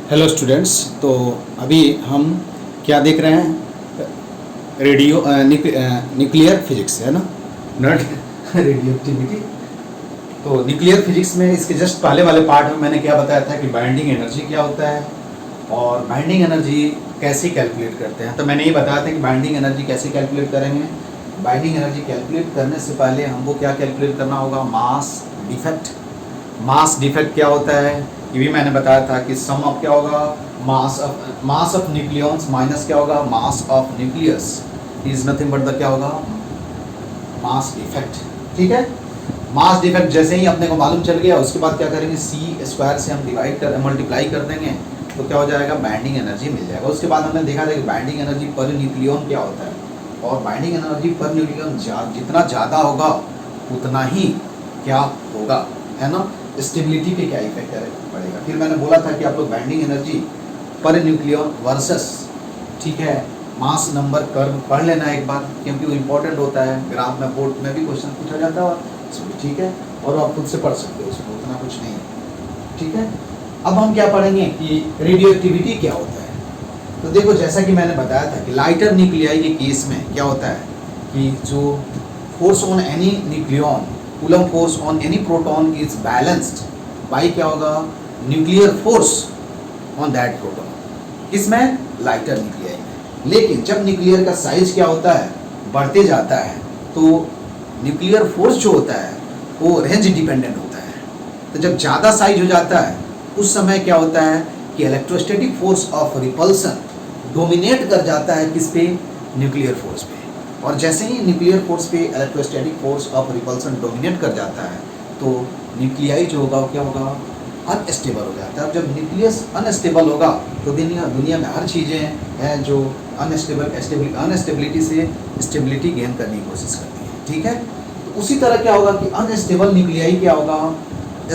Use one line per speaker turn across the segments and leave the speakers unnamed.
Hello students. तो अभी हम क्या देख रहे हैं? न्यूक्लियर फिजिक्स है ना, नॉट रेडियो एक्टिविटी। तो न्यूक्लियर फिजिक्स में इसके जस्ट पहले वाले पार्ट में मैंने क्या बताया था कि बाइंडिंग एनर्जी क्या होता है और बाइंडिंग एनर्जी कैसे कैलकुलेट करते हैं। तो मैंने ये बताया था कि बाइंडिंग एनर्जी कैसे कैलकुलेट करेंगे। बाइंडिंग एनर्जी कैलकुलेट करने से पहले हमको क्या कैलकुलेट करना होगा? Mass defect. मास डिफेक्ट क्या होता है ये भी मैंने बताया था कि सम ऑफ क्या होगा? मास ऑफ न्यूक्लियॉन्स माइनस क्या होगा? Mass of nucleus is nothing but the क्या होगा? Mass defect. ठीक है, मास डिफेक्ट जैसे ही अपने को मालूम चल गया उसके बाद क्या करेंगे? सी स्क्वायर से हम मल्टीप्लाई कर देंगे तो क्या हो जाएगा? बाइंडिंग एनर्जी मिल जाएगा। उसके बाद हमने देखा था कि बाइंडिंग एनर्जी पर न्यूक्लियॉन क्या होता है, और बाइंडिंग एनर्जी पर न्यूक्लियॉन जितना ज़्यादा होगा उतना ही क्या होगा, है ना, स्टेबिलिटी पे क्या इफेक्ट पड़ेगा। फिर मैंने बोला था कि आप लोग बाइंडिंग एनर्जी पर न्यूक्लियॉन वर्सेस, ठीक है, मास नंबर कर्व पढ़ लेना एक बार, क्योंकि वो इम्पोर्टेंट होता है। ग्राफ में बोर्ड में भी क्वेश्चन पूछा जाता है और इसमें, ठीक है, और आप खुद से पढ़ सकते हो, उसमें उतना कुछ नहीं है। ठीक है, अब हम क्या पढ़ेंगे कि रेडियो एक्टिविटी क्या होता है। तो देखो, जैसा कि मैंने बताया था कि लाइटर न्यूक्लियाई के केस में क्या होता है कि जो force on any nucleon, coulomb force on any proton is balanced by क्या होगा? Nuclear force on that proton. किसमें? लाइटर न्यूक्लियाई में। लेकिन जब न्यूक्लियर का साइज क्या होता है? बढ़ते जाता है, तो न्यूक्लियर फोर्स जो होता है वो रेंज डिपेंडेंट होता है। तो जब ज़्यादा साइज हो जाता है उस समय क्या होता है कि electrostatic force of repulsion dominate कर जाता है किस पे? न्यूक्लियर फोर्स पे। और जैसे ही न्यूक्लियर फोर्स पे electrostatic force of repulsion dominate कर जाता है तो न्यूक्लियाई जो होगा वो क्या होगा? अनस्टेबल हो जाता है। अब जब न्यूक्लियस अनस्टेबल होगा तो दुनिया में हर चीज़ें हैं जो अनस्टेबिलिटी से स्टेबिलिटी गेन करने की कोशिश करती हैं। ठीक है, तो उसी तरह क्या होगा कि अनस्टेबल न्यूक्लियाई क्या होगा?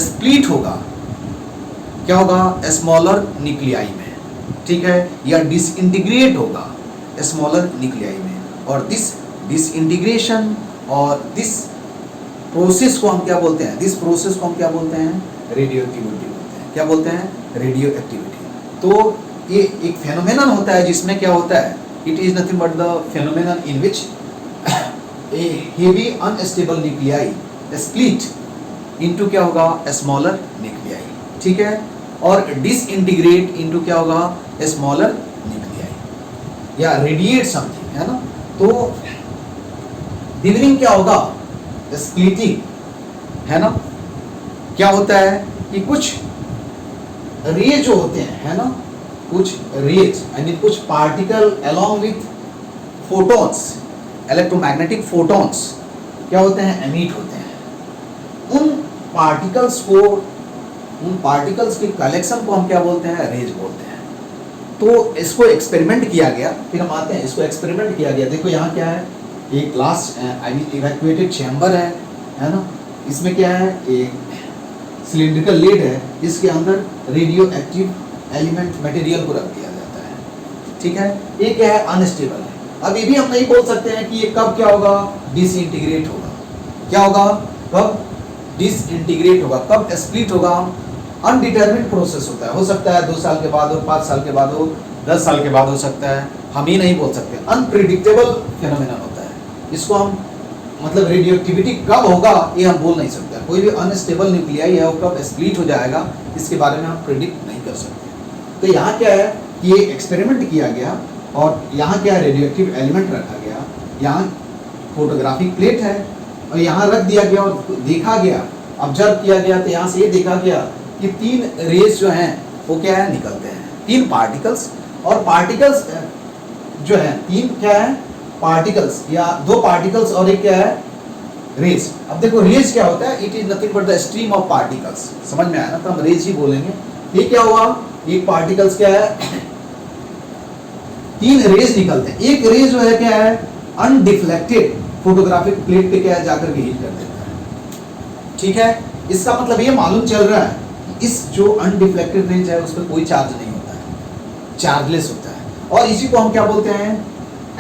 स्प्लिट होगा। क्या होगा? स्मॉलर न्यूक्लियाई में। ठीक है, या डिसइंटीग्रेट होगा स्मॉलर न्यूक्लियाई में। और दिस डिसइंटीग्रेशन और दिस प्रोसेस को हम क्या बोलते हैं? दिस प्रोसेस को हम क्या बोलते हैं? रेडियो एक्टिविटी बोलते हैं। क्या बोलते हैं? Radio activity. तो ये एक फेनोमेनन होता है जिसमें क्या होता है? It is nothing but the phenomenon in which A heavy unstable nuclei split into क्या होगा? Smaller nuclei. ठीक है, और डिसइंटीग्रेट इनटू क्या होगा? स्मॉलर न्यूक्लियाई, या रेडिएट समथिंग, है ना। तो डिविनिंग क्या होगा? स्प्लिटिंग, है ना। क्या होता है कि कुछ रेज जो होते हैं, है ना, कुछ रेज आई मीन कुछ particle along with photons, electromagnetic photons क्या होते हैं? एमिट होते हैं। उन पार्टिकल्स के कलेक्शन को हम क्या बोलते हैं? रेज बोलते हैं। तो इसको एक्सपेरिमेंट किया गया, फिर हम आते हैं, इसको एक्सपेरिमेंट किया गया। देखो यहाँ क्या है? एक glass I mean evacuated chamber है ना। इसमें क्या है? एक सिलिंड्रिकल लिड है, इसके अंदर रेडियो एक्टिव एलिमेंट मटेरियल को रख दिया जाता है। ठीक है, ये क्या है? अनस्टेबल है। अब ये भी हम नहीं बोल सकते हैं कि ये कब क्या होगा? डिसइंटीग्रेट होगा। क्या होगा? कब डिसइंटीग्रेट होगा, कब स्प्लिट होगा? अनडिटरमिन्ड प्रोसेस होता है। हो सकता है 2 साल के बाद हो, 5 साल के बाद हो, 10 साल के बाद हो सकता है, हम ही नहीं बोल सकते। अनप्रिडिक्टेबल फेनोमेनन होता है। इसको हम मतलब रेडियो एक्टिविटी कब होगा ये हम बोल नहीं सकते। कोई भी अनस्टेबल न्यूक्लियाई है वो कब स्प्लिट हो जाएगा इसके बारे में हम प्रिडिक्ट नहीं कर सकते। तो यहाँ क्या है कि ये एक्सपेरिमेंट किया गया और यहाँ क्या है? रेडियो एक्टिव एलिमेंट रखा गया। यहाँ फोटोग्राफिक प्लेट है और यहाँ रख दिया गया और देखा गया, ऑब्जर्व किया गया। तो यहाँ से ये देखा गया कि 3 रेज जो हैं वो क्या है? निकलते हैं। 3 पार्टिकल्स, और पार्टिकल्स जो है 3 क्या है? पार्टिकल्स, या 2 पार्टिकल्स और एक क्या है? रेज। अब देखो रेज क्या होता है? It is nothing but the stream of particles. समझ में आया ना? तो हम रेज ही बोलेंगे। ये क्या हुआ? एक पार्टिकल्स क्या है? 3 रेज निकलते हैं। एक रेज जो है क्या है? अनडिफ्लेक्टेड फोटोग्राफिक प्लेट पे क्या है? जाकर के हिट कर देता है। ठीक है, इसका मतलब ये मालूम चल रहा है कि इस जो अनडिफ्लेक्टेड रेज है उस पर कोई चार्ज नहीं होता है, चार्जलेस होता है। और इसी को हम क्या बोलते हैं?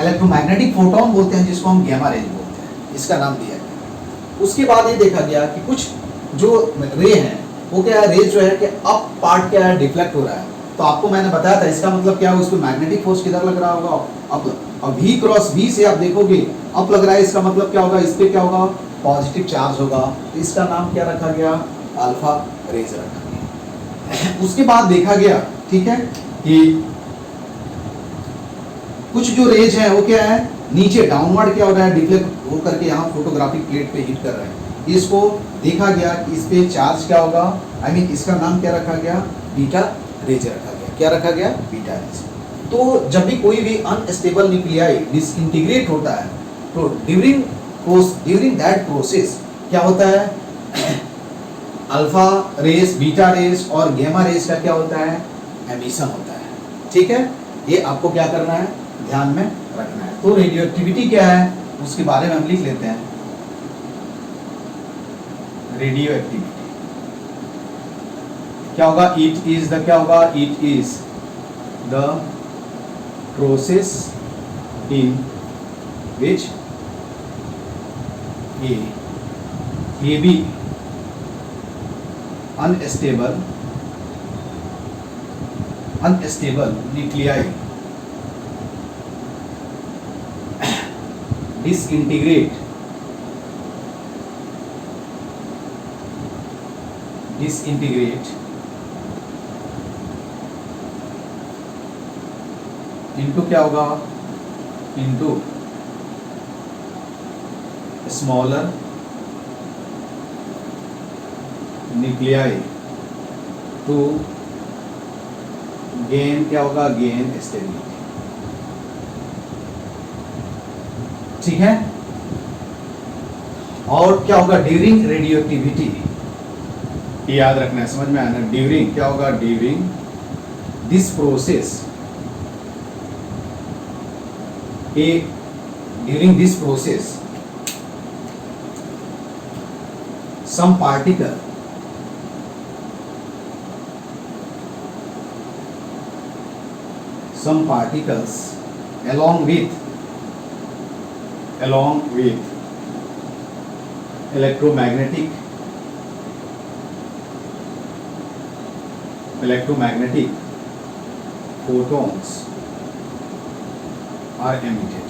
इलेक्ट्रोमैग्नेटिक फोटोन बोलते हैं, जिसको हम गैमा रेज बोलते हैं। इसका नाम दिया गया। उसके बाद ये देखा गया कि कुछ जो रे हैं वो क्या है? रेज जो है कि अप पार्ट क्या है? डिफ्लेक्ट हो रहा है तो आपको मैंने बताया था इसका मतलब क्या है, उसको मैग्नेटिक फोर्स किधर लग रहा होगा, अब V क्रॉस V से आप देखोगे अप लग रहा है, इसका मतलब क्या होगा, इस पे क्या होगा, पॉजिटिव चार्ज होगा, तो इसका नाम क्या रखा गया, अल्फा रेज रखा गया। उसके बाद देखा गया, ठीक है, कि कुछ जो रेज है वो क्या है, नीचे डाउनवर्ड क्या हो रहा है, डिफ्लेक्ट होकर के यहाँ फोटोग्राफिक प्लेट पे हिट कर रहे हैं। इसको देखा गया कि इस पे चार्ज क्या होगा, आई मीन इसका नाम क्या रखा गया, बीटा रेज रखा गया। क्या रखा गया, बीटा रेज। तो जब भी कोई भी अनस्टेबल न्यूक्लियाई डिसइंटीग्रेट होता है तो ड्यूरिंग दैट प्रोसेस क्या होता है, अल्फा रेस, बीटा रेस और गामा रेस का क्या होता है, एमिशन होता है। ठीक है, ये आपको क्या करना है, ध्यान में रखना है। तो रेडियो एक्टिविटी क्या है उसके बारे में हम लिख लेते हैं। रेडियो एक्टिविटी क्या होगा, इट इज द, क्या होगा, it is the process in which A heavy unstable nuclei disintegrate into क्या होगा, into smaller nuclei to gain, क्या होगा, gain stability। ठीक है, और क्या होगा, ड्यूरिंग रेडियो एक्टिविटी, याद रखना है, समझ में आना, ड्यूरिंग क्या होगा, during this process, during this process some particles along with electromagnetic photons are emitted।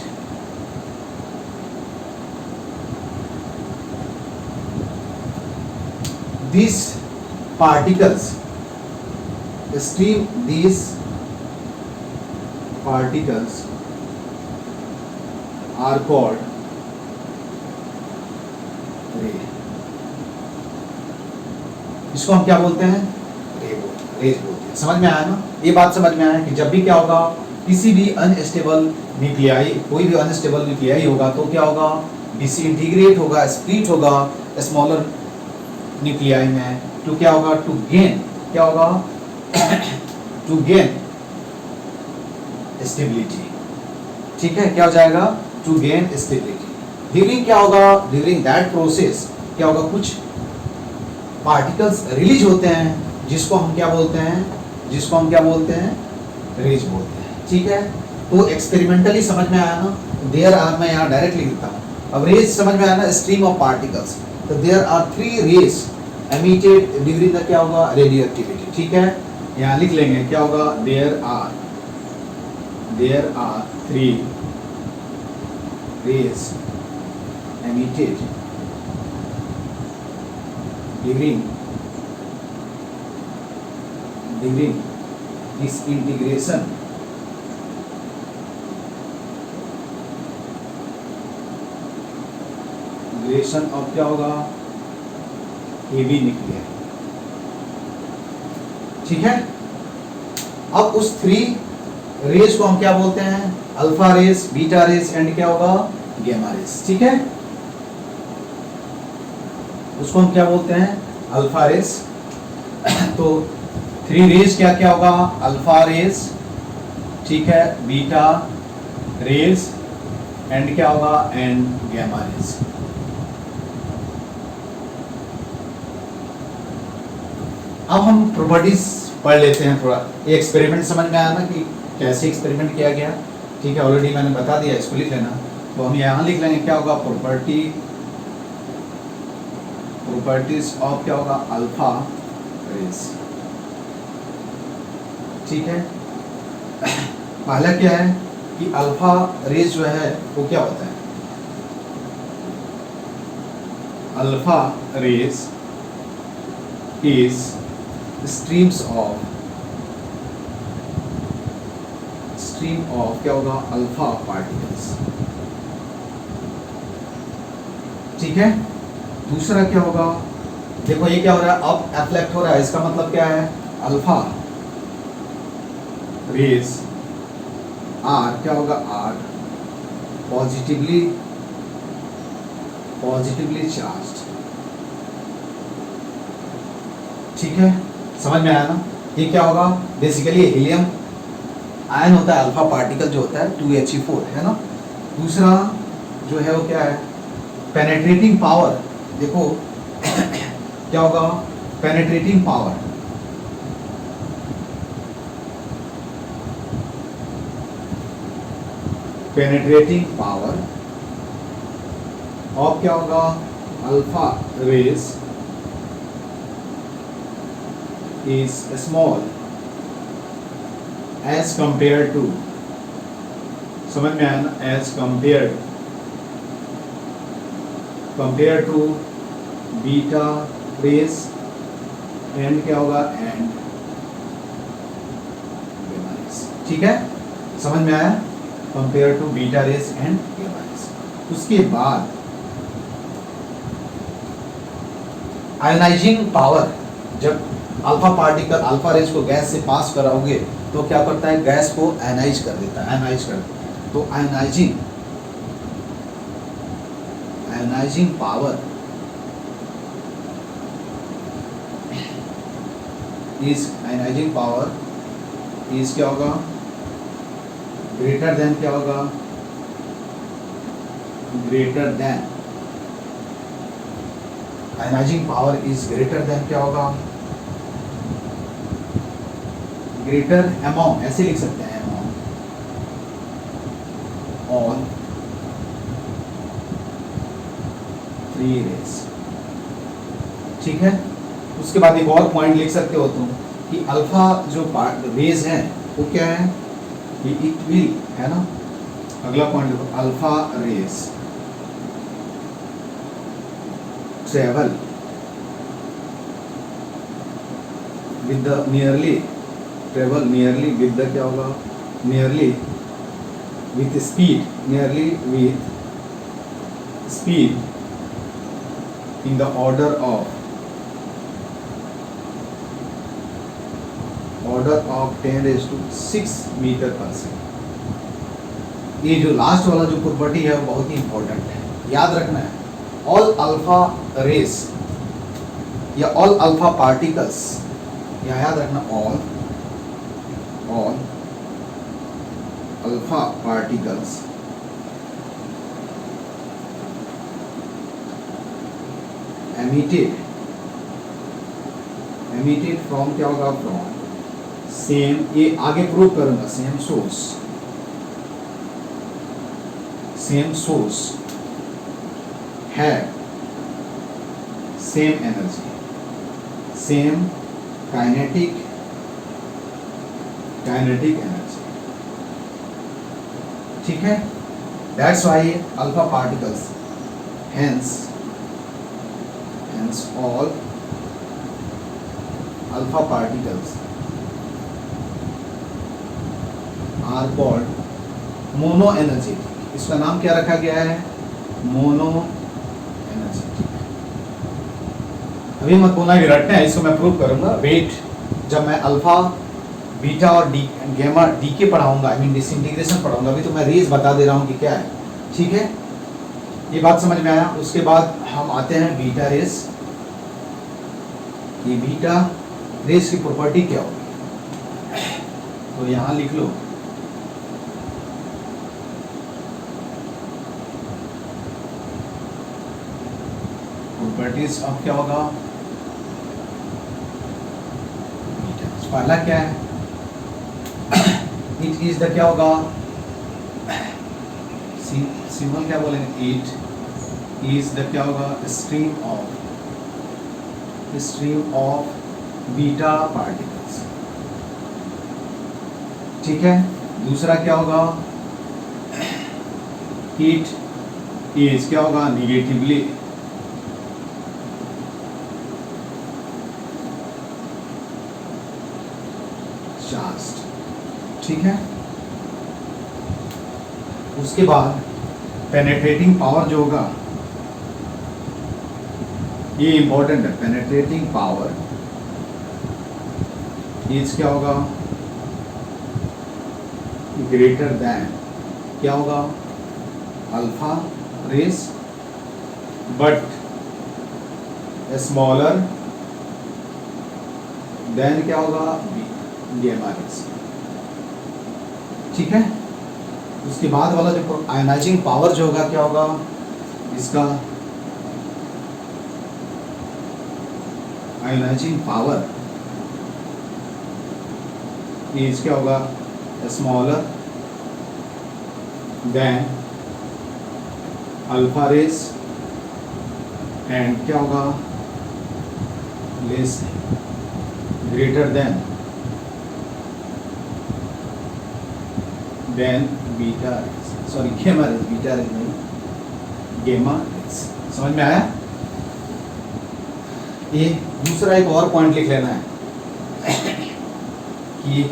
These particles are called रे। इसको हम क्या बोलते हैं, रेज बोलते हैं। समझ में आया ना, ये बात समझ में आया कि जब भी क्या होगा, किसी भी अनस्टेबल न्यूक्लियाई, कोई भी अनस्टेबल न्यूक्लियाई होगा तो क्या होगा, डिसइंटीग्रेट होगा, स्प्लिट होगा स्मॉलर न्यूक्लियाई में, तो क्या होगा, टू गेन, क्या होगा टू गेन स्टेबिलिटी। ठीक है, क्या हो जाएगा, टू गेन स्टेबिलिटी। ड्यूरिंग क्या होगा, ड्यूरिंग दैट प्रोसेस क्या होगा, कुछ पार्टिकल्स रिलीज होते हैं जिसको हम क्या बोलते हैं, रेज बोलते हैं। ठीक है, तो एक्सपेरिमेंटली समझ में आया ना, देयर आर, मैं यहाँ डायरेक्टली लिखता हूँ। अब रेज समझ में आया ना, स्ट्रीम ऑफ पार्टिकल्स, तो there are 3 rays emitted during the, क्या होगा, रेडियो एक्टिविटी। ठीक है, यहाँ लिख लेंगे, क्या होगा, there are 3 rays emitted during disintegration of, क्या होगा, हेवी न्यूक्लियर। ठीक है, अब उस 3 रेस को हम क्या बोलते हैं, alpha rays, beta rays and क्या होगा, गामा रेस। ठीक है, उसको हम क्या बोलते हैं, अल्फा रेस। तो 3 रेस क्या क्या होगा, अल्फा रेस, ठीक है, बीटा रेस एंड क्या होगा, एंड गामा रेस। अब हम प्रॉपर्टीज पढ़ लेते हैं थोड़ा। ये एक्सपेरिमेंट समझ में आया ना कि कैसे एक्सपेरिमेंट किया गया। ठीक है, ऑलरेडी मैंने बता दिया, इसको लिख लेना। तो हम यहाँ लिख लेंगे, क्या होगा, प्रॉपर्टीज ऑफ, क्या होगा, अल्फा रेस। ठीक है। पहला क्या है कि अल्फा रेज जो है वो क्या होता है, alpha rays is stream of क्या होगा, अल्फा पार्टिकल्स, ठीक है। दूसरा क्या होगा, देखो ये क्या हो रहा है, अब एफ्लेक्ट हो रहा है, इसका मतलब क्या है, अल्फा रेज आर क्या होगा, आर पॉजिटिवली चार्ज्ड, ठीक है। समझ में आया ना, ये क्या होगा, बेसिकली हीलियम आयन होता है, अल्फा पार्टिकल जो होता है 2He4 है ना। दूसरा जो है वो क्या है, पेनेट्रेटिंग पावर, देखो क्या होगा, पेनेट्रेटिंग पावर, ऑफ क्या होगा, alpha rays is small as compare to, समझ में आया ना, as compare to beta rays and क्या होगा, एंड गामा रेज, ठीक है। समझ में आया, compare to beta rays and gamma rays. उसके बाद आयोनाइजिंग पावर, जब अल्फा पार्टिकल अल्फा रेज को गैस से पास कराओगे तो क्या करता है, गैस को आयनाइज कर देता है, तो आयोनाइजिंग पावर इज क्या होगा, ग्रेटर देन क्या होगा, ionising power is greater than क्या होगा, ग्रेटर अमाउंट, ऐसे लिख सकते हैं, अमाउंट ऑन 3 रेज, ठीक है। उसके बाद एक और पॉइंट लिख सकते हो तुम कि अल्फा जो रेज है वो क्या है, ये इट विल है ना, अगला पॉइंट लिखो, alpha rays travel with the nearly with the क्या होगा, nearly with speed in the order of 10⁶ metre पर सेकेंड। ये जो लास्ट वाला जो प्रॉपर्टी है वो बहुत ही इंपॉर्टेंट है, याद रखना है। ऑल अल्फा रेस या ऑल अल्फा पार्टिकल्स, यहाँ याद रखना, all alpha particles emitted from क्या होगा, from सेम, ये आगे प्रूव करूंगा, सेम सोर्स है, same energy, same kinetic energy, ठीक है। That's why alpha particles, hence all alpha particles are called mono energetic। इसका नाम क्या रखा गया है, मोनो एनर्जेटिक। अभी मत बोलना कि रटना है, इसको मैं प्रूव करूंगा। वेट, जब मैं अल्फा बीटा और डी गैमा डी के पढ़ाऊंगा, आई मीन डिसइंटीग्रेशन पढ़ाऊंगा, अभी तो मैं रेज बता दे रहा हूँ कि क्या है, ठीक है। ये बात समझ में आया। उसके बाद हम आते हैं बीटा रेस। ये बीटा रेस की प्रॉपर्टी क्या होगी, तो यहां लिख लो, प्रॉपर्टीज ऑफ क्या होगा, बीटा। पहला क्या है, इट इज द क्या होगा, सिंबल क्या बोलेंगे, इट इज द क्या होगा, स्ट्रीम ऑफ बीटा पार्टिकल्स, ठीक है। दूसरा क्या होगा, हीट इज क्या होगा, निगेटिवली चार्ज्ड, ठीक है। उसके बाद पेनेट्रेटिंग पावर जो होगा, ये इंपॉर्टेंट है, पेनेट्रेटिंग पावर इज क्या होगा, ग्रेटर देन क्या होगा, alpha rays, but smaller than क्या होगा, गामा रेस, ठीक है। उसके बाद वाला जो आयनाइजिंग पावर जो होगा क्या होगा, इसका आयनाइजिंग पावर इज क्या होगा, smaller than alpha rays and क्या होगा, less greater than beta rays, sorry gamma rays, beta rays नहीं, गामा रेस। समझ में आया? ये दूसरा एक और पॉइंट लिख लेना है कि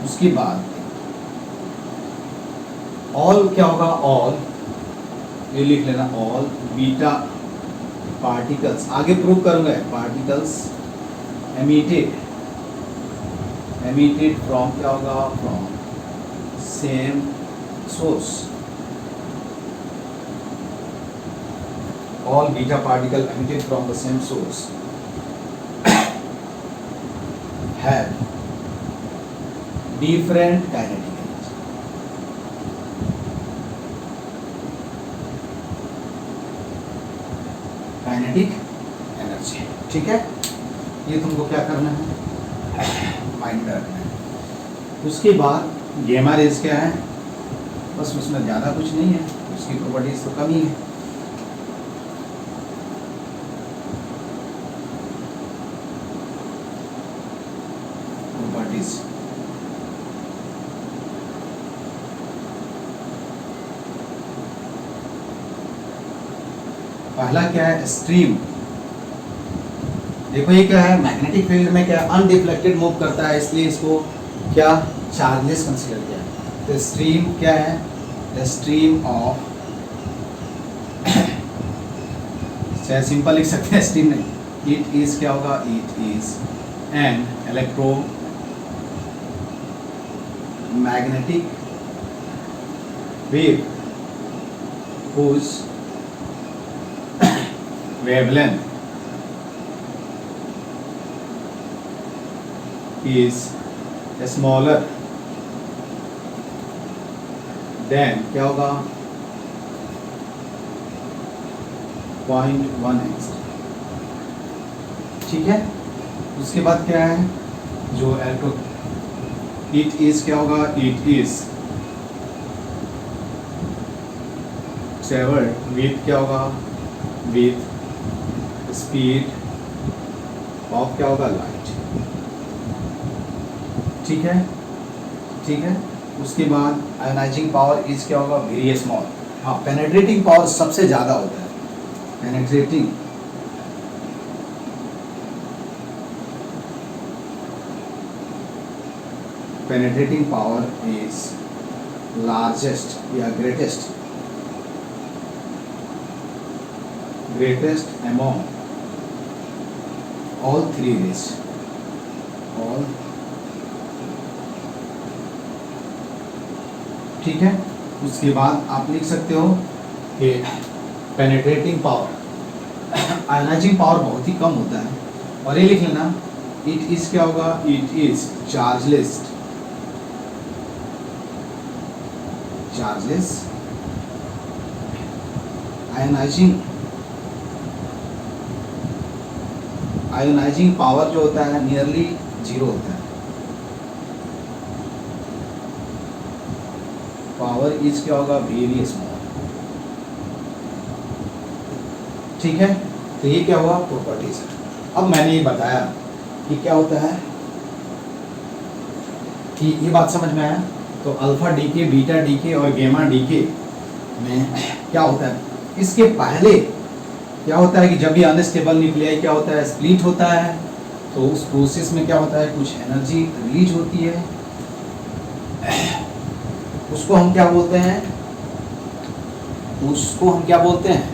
उसके बाद ऑल क्या होगा, ऑल ये लिख लेना, ऑल बीटा पार्टिकल्स, आगे प्रूव करूंगा, पार्टिकल्स एमिटेड फ्रॉम क्या होगा, from same source, all beta particle emitted from the same source have different kinetic energy. Kinetic energy, ठीक है। ये तुमको क्या करना है, माइंड रखना है। उसके बाद गामा रेज क्या है, बस उसमें ज़्यादा कुछ नहीं है, उसकी प्रॉपर्टीज तो कम ही है। पहला क्या है, स्ट्रीम। देखो ये क्या है, मैग्नेटिक फील्ड में क्या अनडिफ्लेक्टेड मूव करता है, इसलिए इसको क्या चार्जलेस कंसीडर किया। तो स्ट्रीम क्या है, द स्ट्रीम ऑफ, चाहे सिंपल लिख सकते हैं, स्ट्रीम नहीं, इट इज क्या होगा, it is an electro magnetic wave whose wavelength is smaller than क्या होगा, 0.1 angstrom, ठीक है। उसके बाद क्या है, जो इलेक्ट्रो, इट इज क्या होगा, इट इज ट्रेवल्ड विथ क्या होगा, विथ स्पीड ऑफ क्या होगा, लाइट, ठीक है, ठीक है। उसके बाद आयनाइजिंग पावर इज क्या होगा, वेरी स्मॉल। हाँ, पेनेट्रेटिंग पावर सबसे ज़्यादा होता है, पेनेट्रेटिंग पावर इज लार्जेस्ट या greatest among all three rays, all, ठीक है। उसके बाद आप लिख सकते हो कि पेनेट्रेटिंग पावर, आयनाइजिंग पावर बहुत ही कम होता है, और ये लिख लेना, इट इज क्या होगा, it is chargeless, ionising power जो होता है नियरली जीरो होता है। पावर इज क्या होगा, वेरी स्मॉल, ठीक है। तो ये क्या हुआ, प्रॉपर्टीज है। अब मैंने ये बताया कि क्या होता है, कि ये बात समझ में आया। तो अल्फा डीके, बीटा डीके और गेमा डीके में क्या होता है, इसके पहले क्या होता है कि जब ये अनस्टेबल न्यूक्लियाई क्या होता है, स्प्लिट होता है, तो उस प्रोसेस में क्या होता है, कुछ एनर्जी रिलीज होती है। उसको हम क्या बोलते हैं, उसको हम क्या बोलते हैं,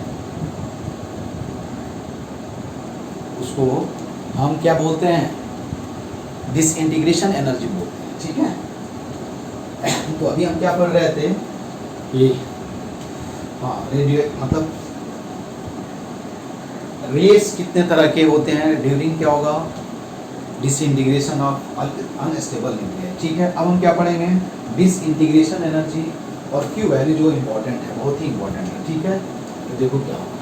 उसको हम क्या बोलते हैं, डिसइंटीग्रेशन एनर्जी बोलते हैं। ठीक है, तो अभी हम क्या पढ़ रहे थे कि हाँ रेडियो मतलब रेस कितने तरह के होते हैं ड्यूरिंग क्या होगा, डिसइंटीग्रेशन ऑफ अनस्टेबल न्यूक्लियाई। ठीक है, अब हम क्या पढ़ेंगे, डिसइंटीग्रेशन एनर्जी और क्यू वैल्यू जो इम्पोर्टेंट है, बहुत ही इम्पोर्टेंट है। ठीक है, तो देखो क्या होगा,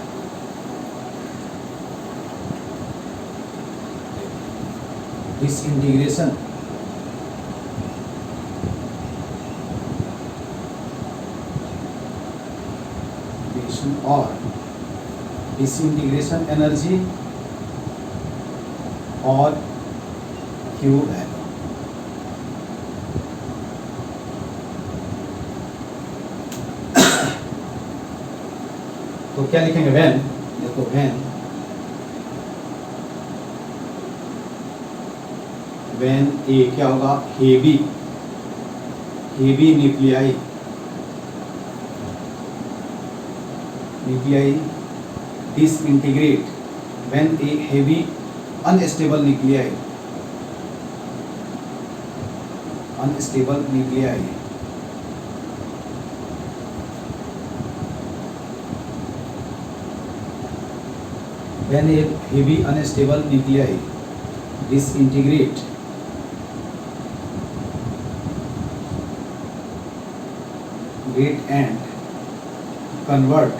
डिसइंटीग्रेशन और डिसइंटीग्रेशन एनर्जी और क्यू वैल्यू। तो क्या लिखेंगे, व्हेन, देखो व्हेन ए क्या होगा, heavy nuclei disintegrate, when a heavy unstable nuclei when a heavy unstable nuclei disintegrate and convert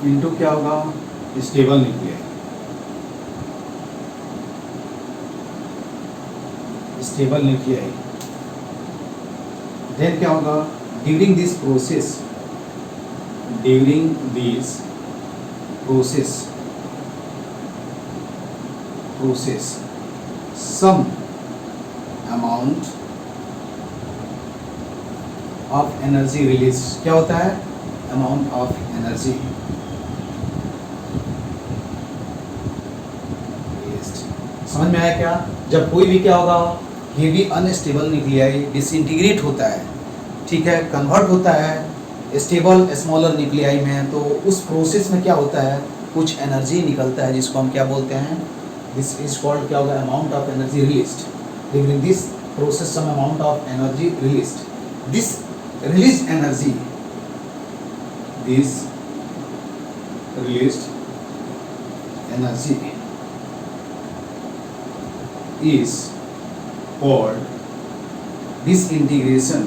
into क्या होगा, स्टेबल न्यूक्लियाई, देन क्या होगा, during this process some amount of energy release, क्या होता है, अमाउंट ऑफ एनर्जी समझ में आया क्या। जब कोई भी क्या होगा, हेवी अनस्टेबल न्यूक्लियाई डिसइंटीग्रेट होता है, ठीक है, कन्वर्ट होता है स्टेबल स्मॉलर न्यूक्लियाई में, तो उस प्रोसेस में क्या होता है, कुछ एनर्जी निकलता है जिसको हम क्या बोलते हैं, दिस इज कॉल्ड क्या होगा, amount of energy released. During this process some amount of energy released, this released energy, is called disintegration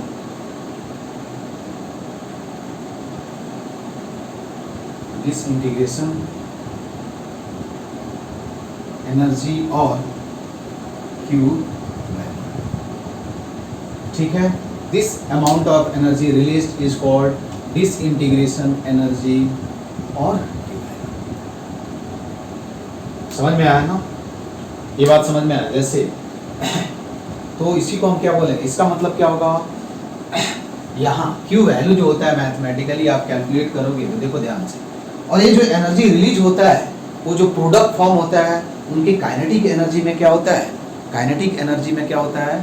energy और क्यू वैल्यू। ठीक है, this amount of energy released is called disintegration energy और Q value. समझ में आया ना, ये बात समझ में आया। जैसे तो इसी को हम क्या बोलेंगे, इसका मतलब क्या होगा, यहाँ क्यू वैल्यू जो होता है मैथमेटिकली आप कैलकुलेट करोगे तो देखो ध्यान से, और ये जो एनर्जी रिलीज होता है वो जो प्रोडक्ट फॉर्म होता है उनकी काइनेटिक एनर्जी में क्या होता है, काइनेटिक एनर्जी में क्या होता है,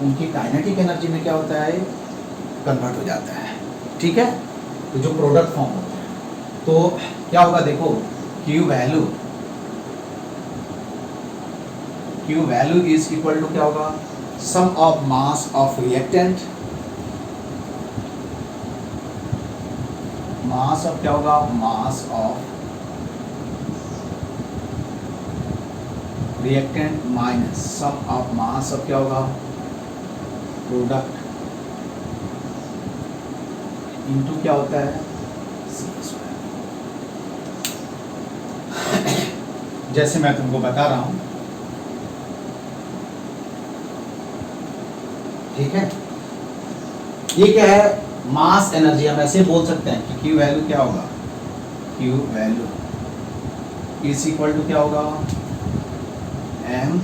उनकी काइनेटिक एनर्जी में क्या होता है, कन्वर्ट हो जाता है। ठीक है, तो जो प्रोडक्ट फॉर्म होता है तो क्या होगा, देखो Q value is equal to क्या होगा, sum of mass of reactant, mass of क्या होगा, mass of reactant minus sum of mass of क्या होगा, प्रोडक्ट इनटू क्या होता है, जैसे मैं तुमको बता रहा हूं। ठीक है, ये क्या है, मास एनर्जी, हम ऐसे बोल सकते हैं कि क्यू वैल्यू क्या होगा, Q value is equal to क्या होगा, M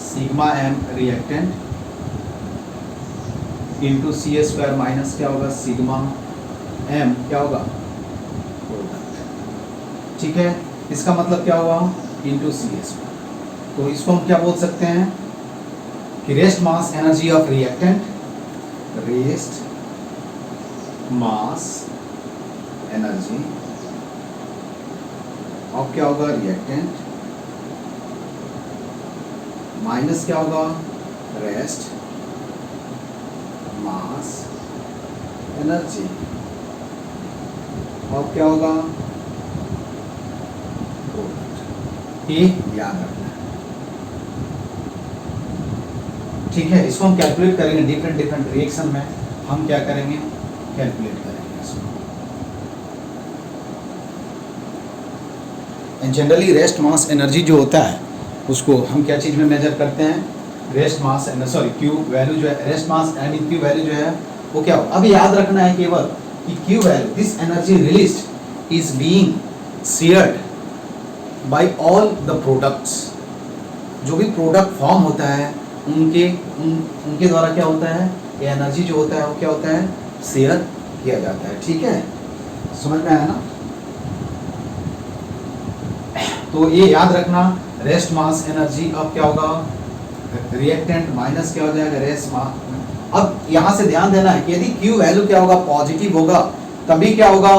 sigma M reactant into C A square minus क्या होगा, सिग्मा एम क्या होगा, प्रोडक्ट। ठीक है, इसका मतलब क्या हुआ, इंटू सी ए स्क्वायर। तो इसको हम क्या बोल सकते हैं कि rest mass energy of reactant, rest mass energy of क्या होगा, रिएक्टेंट माइनस क्या होगा, रेस्ट मास एनर्जी और क्या होगा, प्रोडक्ट। ये याद रखना है। ठीक है, इसको हम कैलकुलेट करेंगे डिफरेंट रिएक्शन में, हम क्या करेंगे, कैलकुलेट करेंगे इसको। जनरली रेस्ट मास एनर्जी जो होता है उसको हम क्या चीज में मेजर करते हैं, rest mass sorry Q value जो है, rest mass I mean Q value जो है वो क्या हो। अब याद रखना है केवल कि Q value, this energy released is being shared by all the products. जो भी प्रोडक्ट फॉर्म होता है उनके द्वारा क्या होता है, ये एनर्जी जो होता है वो क्या होता है, शेयर किया जाता है। ठीक है, समझ में आया ना। तो ये याद रखना, रेस्ट मास एनर्जी अब क्या होगा, रिएक्टेंट माइनस क्या हो जाएगा, रेस्ट मास। अब यहां से ध्यान देना है कि यदि क्यू वैल्यू क्या होगा, पॉजिटिव होगा, तभी क्या होगा,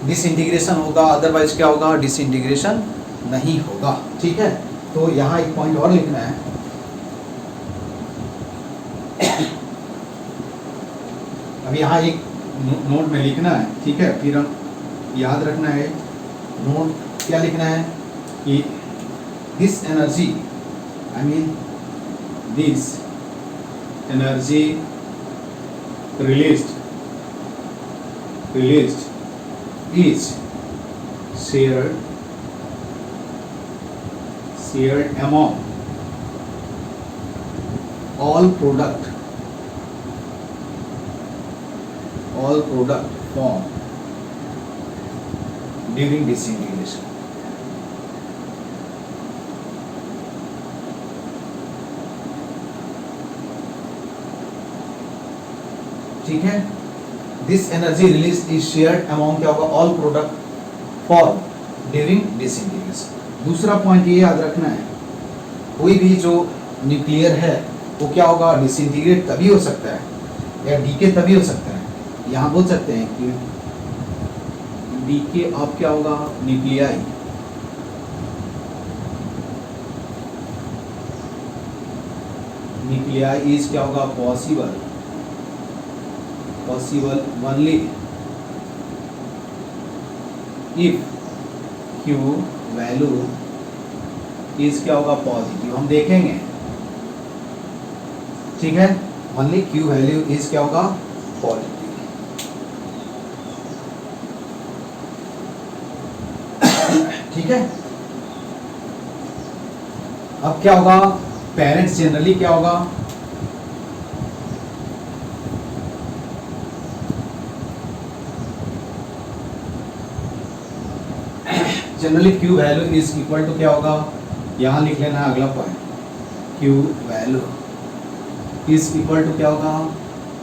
डिसइंटीग्रेशन होगा, अदरवाइज क्या होगा, डिसइंटीग्रेशन नहीं होगा। ठीक है, तो यहां एक पॉइंट और लिखना है, अब यहां एक नोट में लिखना है। ठीक है, फिर हम याद रखना है, नोट क्या लिखना है कि this energy I mean this energy released is shared among all product formed during disintegration। ठीक है, this energy release is shared among क्या होगा, all product form during disintegration. दूसरा पॉइंट ये याद रखना है, कोई भी जो न्यूक्लियर है वो क्या होगा, डिसइंटीग्रेट तभी हो सकता है या डीके तभी हो सकता है। यहाँ बोल सकते हैं कि डीके ऑफ क्या होगा, न्यूक्लियाई, न्यूक्लियाई इज क्या होगा, possible only if Q value is क्या होगा, पॉजिटिव। हम देखेंगे, ठीक है, only Q value is क्या होगा, पॉजिटिव। ठीक है, अब क्या होगा, पेरेंट्स जनरली क्या होगा, generally Q value is equal to क्या होगा, यहाँ लिख लेना है अगला point, Q value is equal to क्या होगा,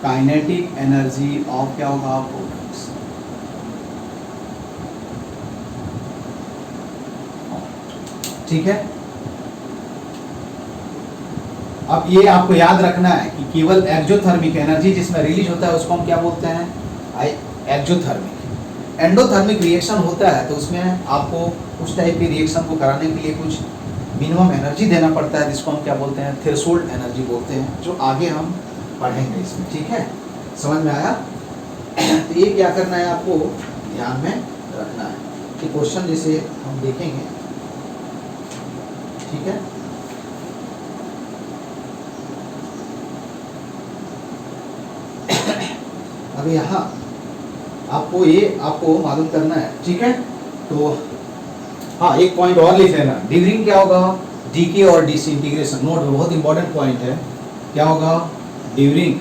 काइनेटिक एनर्जी ऑफ क्या होगा, प्रोडक्ट्स। ठीक है, अब ये आपको याद रखना है कि केवल एक्सोथर्मिक एनर्जी जिसमें रिलीज होता है उसको हम क्या बोलते हैं, एक्सोथर्मिक। एंडोथर्मिक रिएक्शन होता है तो उसमें आपको उस टाइप की रिएक्शन को कराने के लिए कुछ मिनिमम एनर्जी देना पड़ता है, जिसको हम क्या बोलते हैं, थ्रेशोल्ड एनर्जी बोलते हैं, जो आगे हम पढ़ेंगे इसमें। ठीक है, समझ में आया। तो ये क्या करना है, आपको ध्यान में रखना है कि क्वेश्चन जैसे हम देखेंगे, ठीक है, अब यहाँ आपको मालूम करना है। ठीक है, तो हाँ, एक पॉइंट और लिख लेना, ड्यूरिंग क्या होगा, डीके और डिसइंटीग्रेशन। नोट में बहुत इंपॉर्टेंट पॉइंट है, क्या होगा, during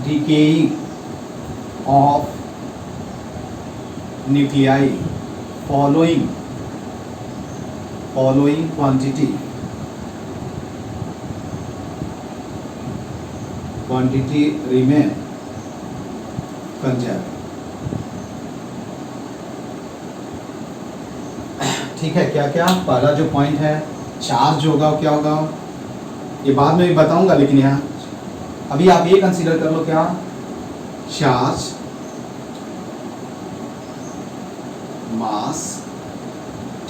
decaying of nuclei following quantity remain conserve. ठीक है, क्या क्या पहला जो पॉइंट है चार्ज जो होगा क्या होगा, ये बाद में भी बताऊंगा, लेकिन यहाँ अभी आप ये कंसीडर कर लो क्या, चार्ज मास,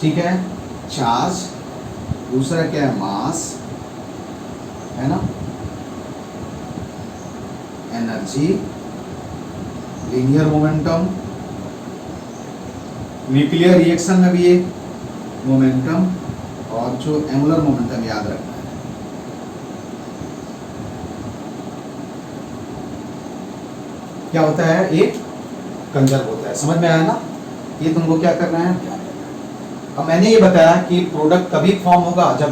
ठीक है, चार्ज, दूसरा क्या है मास, है ना, energy, linear momentum, nuclear reaction में भी ये मोमेंटम, और जो एंगुलर मोमेंटम याद रखना है। क्या होता है, ये कंजर्व होता है। समझ में आया ना, ये तुमको क्या करना है। अब मैंने ये बताया कि प्रोडक्ट तभी फॉर्म होगा जब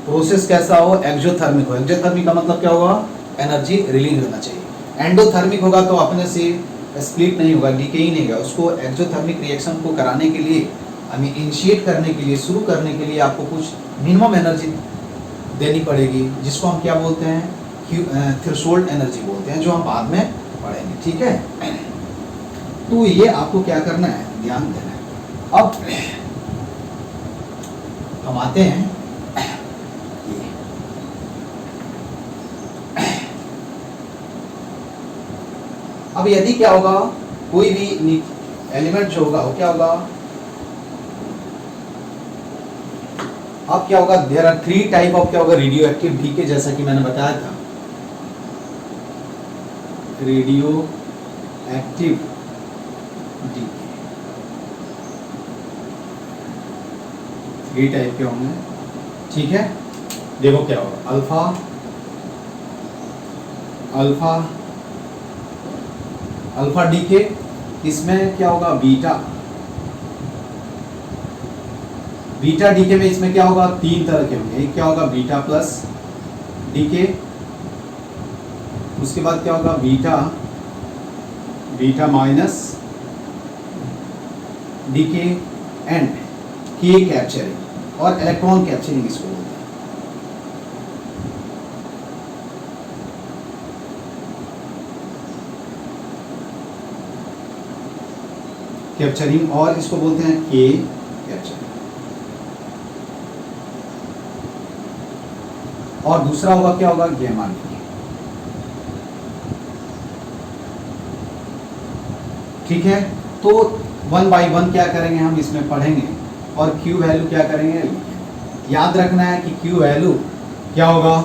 प्रोसेस कैसा हो, एक्सोथर्मिक हो। एक्सोथर्मिक का मतलब क्या होगा, एनर्जी रिलीज होना चाहिए। एंडोथर्मिक होगा तो अपने से स्प्लिट नहीं होगा, डीके ही नहीं होगा। उसको एक्सोथर्मिक रिएक्शन को कराने के लिए, हमें इनिशिएट करने के लिए, शुरू करने के लिए आपको कुछ मिनिमम एनर्जी देनी पड़ेगी, जिसको हम क्या बोलते हैं, थ्रेशोल्ड एनर्जी बोलते हैं, जो हम बाद में पढ़ेंगे। ठीक है, तो ये आपको क्या करना है, ध्यान देना है। अब हम आते हैं, अब यदि क्या होगा, कोई भी एलिमेंट जो होगा वो क्या होगा, अब क्या होगा, देयर आर 3 टाइप ऑफ क्या होगा, रेडियो एक्टिव डीके, जैसा कि मैंने बताया था, रेडियो एक्टिव डीके 3 टाइप के होंगे। ठीक है, देखो क्या होगा, अल्फा डीके, इसमें क्या होगा, बीटा डीके में इसमें क्या होगा, 3 तरह के होंगे। एक क्या होगा, बीटा प्लस डीके, उसके बाद क्या होगा, बीटा माइनस डीके, एंड के कैप्चरिंग और इलेक्ट्रॉन कैप्चरिंग इसको बोलते हैं। कैप्चरिंग, और इसको बोलते हैं के कैप्चरिंग। और दूसरा होगा क्या होगा, गैमा डीके। ठीक है, तो 1 बाय 1 क्या करेंगे, हम इसमें पढ़ेंगे, और Q वैल्यू क्या करेंगे, याद रखना है कि Q वैल्यू क्या होगा,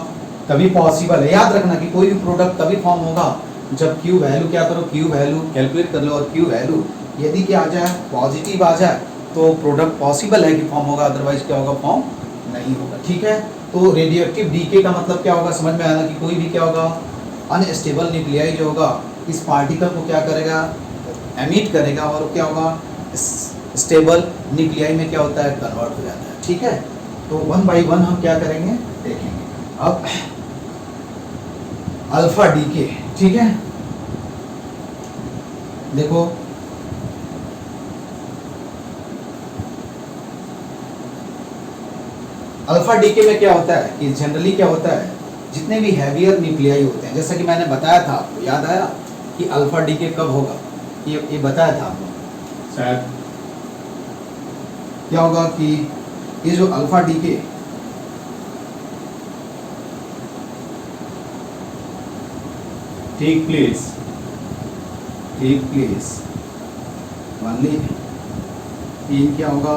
तभी पॉसिबल है। याद रखना कि कोई भी प्रोडक्ट तभी फॉर्म होगा जब Q वैल्यू क्या करो, Q वैल्यू कैलकुलेट कर लो, और Q वैल्यू यदि क्या आ जाए, पॉजिटिव आ जाए, तो प्रोडक्ट पॉसिबल है कि फॉर्म होगा, अदरवाइज क्या होगा, फॉर्म नहीं होगा। ठीक है, तो रेडियो एक्टिव डीके का मतलब क्या होगा, समझ में आया कि कोई भी क्या होगा, अनस्टेबल न्यूक्लियाई जो होगा, इस पार्टिकल को क्या करेगा, एमिट करेगा, और क्या होगा, स्टेबल न्यूक्लियाई में क्या होता है, कन्वर्ट हो जाता है। ठीक है, तो 1 बाय 1 हम क्या करेंगे, देखेंगे। अब अल्फा डीके, ठीक है, देखो अल्फा डीके में क्या होता है कि जनरली क्या होता है, जितने भी हैवियर न्यूक्लियाई होते हैं, जैसा कि मैंने बताया था आपको, याद आया कि अल्फा डीके कब होगा, ये बताया था आपको शायद। क्या होगा कि ये जो alpha decay take place only in क्या होगा,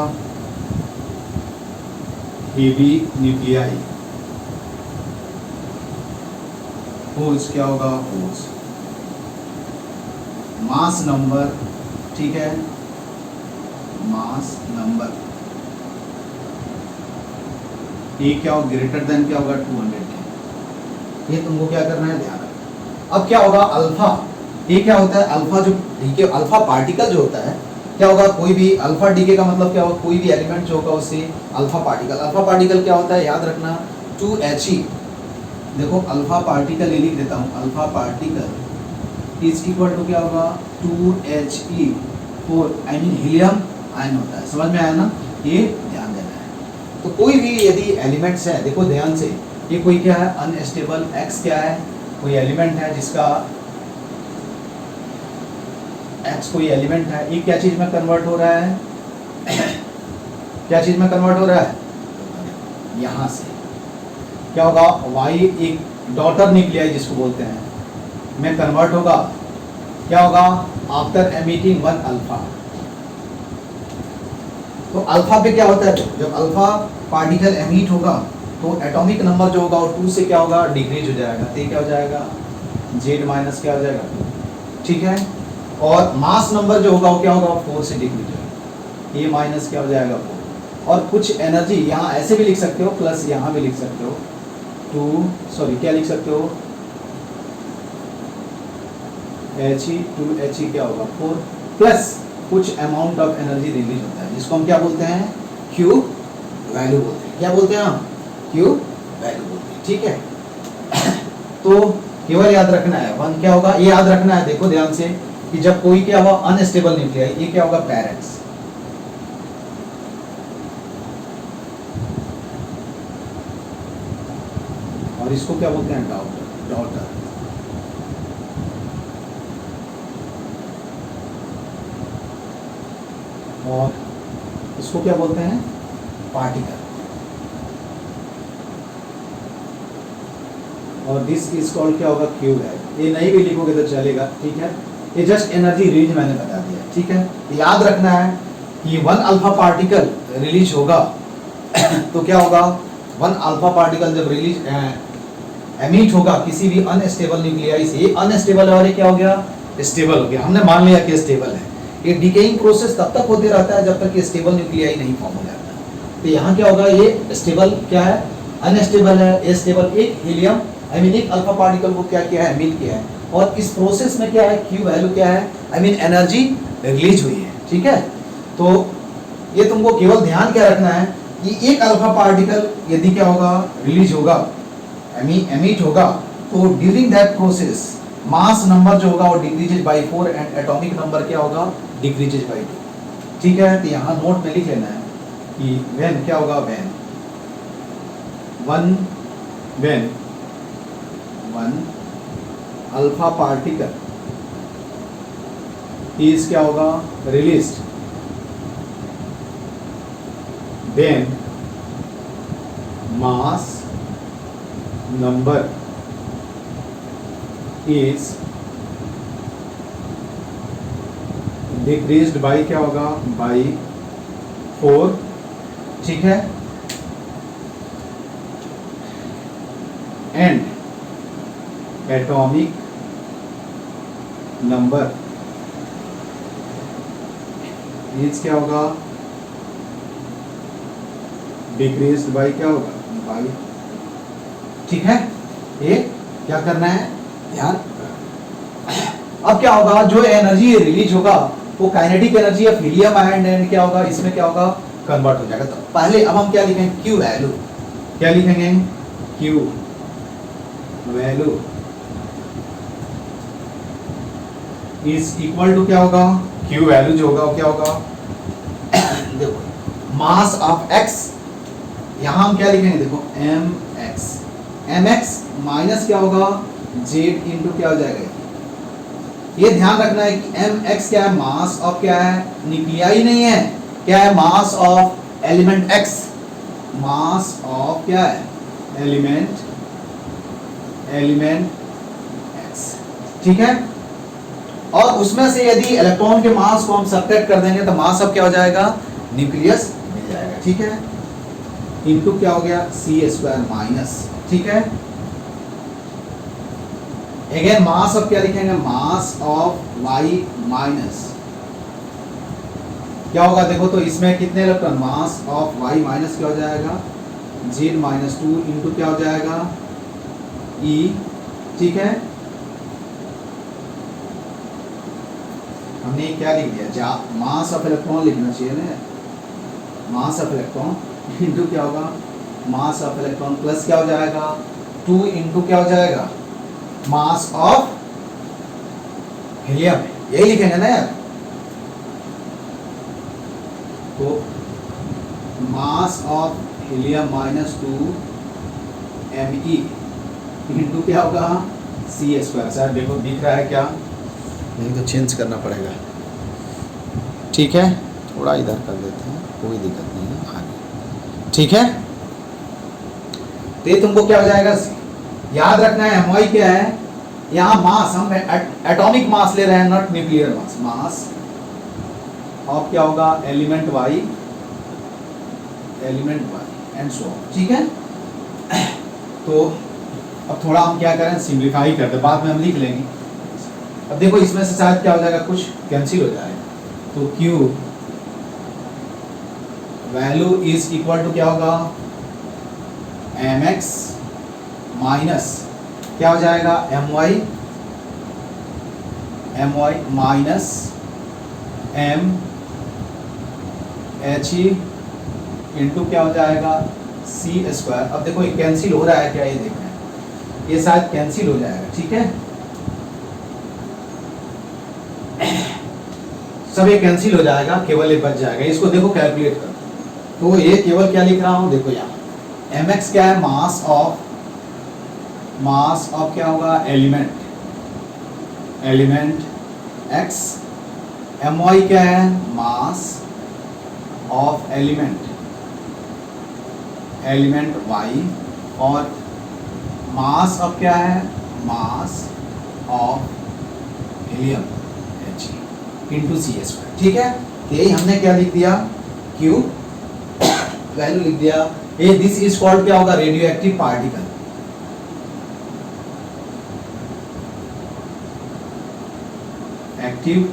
हेवी न्यूक्लियाई, होल्स क्या होगा, होल्स, मास नंबर, ठीक है, मास नंबर ये क्या होगा, ग्रेटर देन क्या होगा, 200 के। ये तुमको क्या करना है, ध्यान रखना। अब क्या होगा, अल्फा, ये क्या होता है, अल्फा जो डीके, अल्फा पार्टिकल जो होता है, क्या होगा, कोई भी अल्फा डीके का मतलब क्या होगा, कोई भी एलिमेंट जो होगा उससे अल्फा पार्टिकल क्या होता है, याद रखना 2He। देखो अल्फा पार्टिकल ये लिख देता हूँ, alpha particle is equal to क्या होगा 2He4 I mean helium ion होता है। समझ में आया ना, ये ध्यान देना है। तो कोई भी यदि एलिमेंट्स है, देखो ध्यान से, ये कोई क्या है अनस्टेबल x क्या है, कोई एलिमेंट है जिसका x कोई एलिमेंट है, ये क्या चीज में कन्वर्ट हो रहा है क्या चीज में कन्वर्ट हो रहा है, यहां से क्या होगा y एक डॉटर न्यूक्लियाई जिसको बोलते हैं में कन्वर्ट होगा, क्या होगा आफ्टर एमिटिंग 1 अल्फा। तो अल्फा पे क्या होता है, जब अल्फा पार्टिकल एमिट होगा तो एटॉमिक नंबर जो होगा वो 2 से क्या होगा डिक्रीज हो जाएगा, तो क्या हो जाएगा Z माइनस क्या हो जाएगा, ठीक है। और मास नंबर जो होगा वो क्या होगा 4 से डिक्रीज हो जाएगा, A माइनस क्या हो जाएगा 4। और कुछ एनर्जी यहाँ ऐसे भी लिख सकते हो, प्लस यहाँ भी लिख सकते हो 2 क्या लिख सकते हो He 2He क्या होगा 4 प्लस कुछ अमाउंट ऑफ एनर्जी रिलीज होता है जिसको हम क्या बोलते हैं Q वैल्यू बोलते हैं। क्या बोलते हैं हम Q वैल्यू बोलते हैं, ठीक है। तो केवल याद रखना है 1 क्या होगा, ये याद रखना है, देखो ध्यान से कि जब कोई क्या हुआ अनस्टेबल न्यूक्लियाई, ये क्या होगा पेरेंट्स, और इसको क्या बोलते हैं डॉटर। और इसको क्या बोलते हैं पार्टिकल। और दिस इज कॉल्ड क्या होगा क्यू है, ये नहीं भी लिखोगे तो चलेगा, ठीक है। ये जस्ट एनर्जी रेंज मैंने बता दिया, ठीक है। याद रखना है कि 1 अल्फा पार्टिकल रिलीज होगा तो क्या होगा 1 अल्फा पार्टिकल जब रिलीज एमिट होगा किसी भी अनस्टेबल न्यूक्लियाई से, ये अनस्टेबल है और ये क्या हो गया स्टेबल हो गया, हमने मान लिया कि स्टेबल है। ये डिकेइंग प्रोसेस तब तक होते रहता है जब तक कि स्टेबल न्यूक्लियाई नहीं फॉर्म हो जाता। तो यहाँ क्या होगा, ये स्टेबल क्या है अनस्टेबल है, स्टेबल एक हीलियम आई मीन एक अल्फा पार्टिकल को क्या किया है एमिट किया है, और इस प्रोसेस में क्या है क्यू वैल्यू क्या है आई मीन एनर्जी रिलीज हुई है, ठीक है। तो ये तुमको केवल ध्यान क्या रखना है कि एक अल्फा पार्टिकल यदि क्या होगा रिलीज होगा एमिट होगा तो during that process mass number जो होगा वो decreases bye 4 and atomic number क्या होगा डिक्रीजेज बाय 2, ठीक है। तो यहाँ नोट में लिख लेना है कि व्हेन क्या होगा when one alpha particle is क्या होगा released, then mass number is decreased by क्या होगा by 4, ठीक है। एंड एटॉमिक नंबर इज क्या होगा डिक्रीज्ड by क्या होगा by, ठीक है। ये क्या करना है ध्यान। अब क्या होगा जो एनर्जी रिलीज होगा वो kinetic energy of helium ion and क्या होगा इसमें क्या होगा कन्वर्ट हो जाएगा। तो पहले अब हम क्या लिखेंगे क्यू वैल्यू, क्या लिखेंगे Q value is equal to क्या होगा क्यू वैल्यू जो होगा वो क्या होगा देखो मास ऑफ एक्स, यहां हम क्या लिखेंगे देखो एम एक्स माइनस क्या होगा जेड इंटू क्या हो जाएगा, ये ध्यान रखना है कि एम एक्स क्या है मास ऑफ क्या है न्यूक्लियाई नहीं है, क्या है mass of element x, mass of क्या है एलिमेंट एक्स, ठीक है। और उसमें से यदि इलेक्ट्रॉन के मास को हम सब्ट्रैक्ट कर देंगे तो मास ऑफ क्या हो जाएगा न्यूक्लियस मिल जाएगा, ठीक है। इंटू क्या हो गया C² माइनस, ठीक है। अगेन मास ऑफ क्या लिखेंगे मास ऑफ Y माइनस क्या होगा देखो तो इसमें कितने electron mass of Y minus क्या हो जाएगा Z-2 इंटू क्या हो जाएगा E, ठीक है। हमने क्या लिख दिया मास ऑफ इलेक्ट्रॉन लिखना चाहिए ना, मास ऑफ इलेक्ट्रॉन इंटू क्या होगा मास ऑफ इलेक्ट्रॉन प्लस क्या हो जाएगा 2 इंटू क्या हो जाएगा मास ऑफ हीलियम है, यही लिखेंगे ना यार। तो mass of helium -2 me into क्या होगा C²। सर देखो दिख रहा है क्या, नहीं तो चेंज करना पड़ेगा। ठीक है, थोड़ा इधर कर देते हैं, कोई दिक्कत नहीं है आगे। ठीक है, तो ये तुमको क्या हो जाएगा, याद रखना है MY क्या है, यहाँ मास हम एटॉमिक मास ले रहे हैं, not nuclear mass. Mass of क्या होगा element Y and so on. ठीक है, तो अब थोड़ा हम क्या करें, सिंप्लीफाई करते हैं, बाद में हम लिख लेंगे। अब देखो इसमें से शायद क्या हो जाएगा, कुछ कैंसिल हो जाएगा, तो Q value is equal to क्या होगा mx माइनस क्या हो जाएगा my माइनस he इंटू क्या हो जाएगा C²। अब देखो ये कैंसिल हो रहा है क्या, ये देखना है, ये शायद कैंसिल हो जाएगा। ठीक है, सब ये कैंसिल हो जाएगा, केवल ये बच जाएगा। इसको देखो कैलकुलेट कर, तो ये केवल क्या लिख रहा हूं, देखो यहाँ mx क्या है, मास ऑफ क्या होगा एलिमेंट x, my क्या है मास ऑफ एलिमेंट y, और मास ऑफ क्या है mass of helium He into C²। ठीक है, यही हमने क्या लिख दिया, Q वैल्यू लिख दिया। ये दिस इज कॉल्ड क्या होगा radio active particle. Active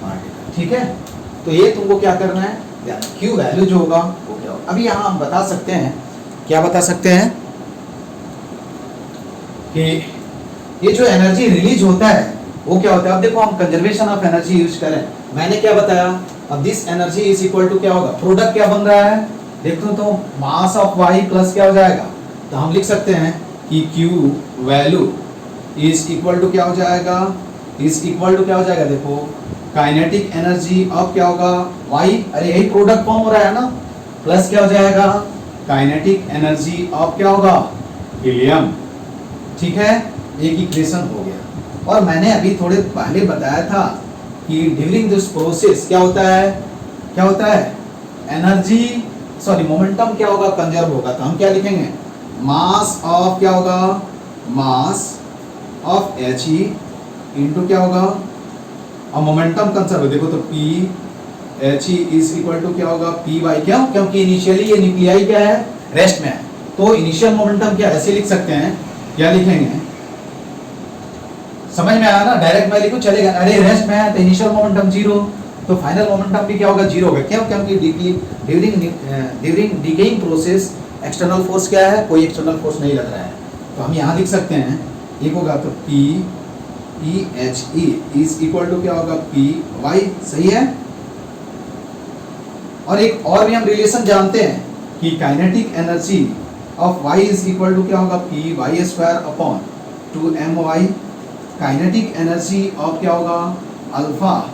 particle. ठीक है, तो ये तुमको क्या करना है, Q वैल्यू जो होगा वो क्या होगा। अभी यहाँ हम बता सकते हैं, क्या बता सकते हैं कि ये जो एनर्जी रिलीज होता है वो क्या होता है। अब देखो हम कंजर्वेशन ऑफ एनर्जी यूज करें, मैंने क्या बताया, अब this energy is equal to क्या होगा, प्रोडक्ट क्या बन रहा है देखो तो मास ऑफ y प्लस क्या हो जाएगा, तो हम लिख सकते हैं कि Q value is equal to क्या हो जाएगा, इज इक्वल टू क्या हो जाएगा, देखो काइनेटिक एनर्जी ऑफ क्या होगा y, अरे यही प्रोडक्ट फॉर्म हो रहा है ना, प्लस क्या हो जाएगा काइनेटिक एनर्जी ऑफ क्या होगा हीलियम। ठीक है, एक इक्वेशन हो गया। और मैंने अभी थोड़े पहले बताया था कि ड्यूरिंग दिस प्रोसेस क्या होता है एनर्जी सॉरी मोमेंटम क्या होगा कंजर्व होगा। तो हम क्या लिखेंगे मास ऑफ क्या होगा मास ऑफ He इंटू क्या होगा और मोमेंटम कंजर्व, देखो तो P He is equal to क्या होगा Py, क्यों, क्योंकि इनिशियली ये न्यूक्लियाई क्या है रेस्ट में है, तो इनिशियल मोमेंटम क्या ऐसे लिख सकते हैं, क्या लिखेंगे, समझ में आया ना, डायरेक्ट मैं लिखूं चलेगा, अरे रेस्ट में है तो इनिशियल मोमेंटम 0, तो फाइनल मोमेंटम भी क्या होगा 0 होगा। क्यों, क्योंकि during decaying process external force क्या है, कोई एक्सटर्नल फोर्स नहीं लग रहा है, तो हम यहाँ लिख सकते हैं एक होगा तो P He is equal to क्या होगा Py, सही है। और एक और भी हम रिलेशन जानते हैं कि kinetic energy of y is equal to क्या होगा Py² upon 2my, kinetic energy of क्या होगा अल्फा।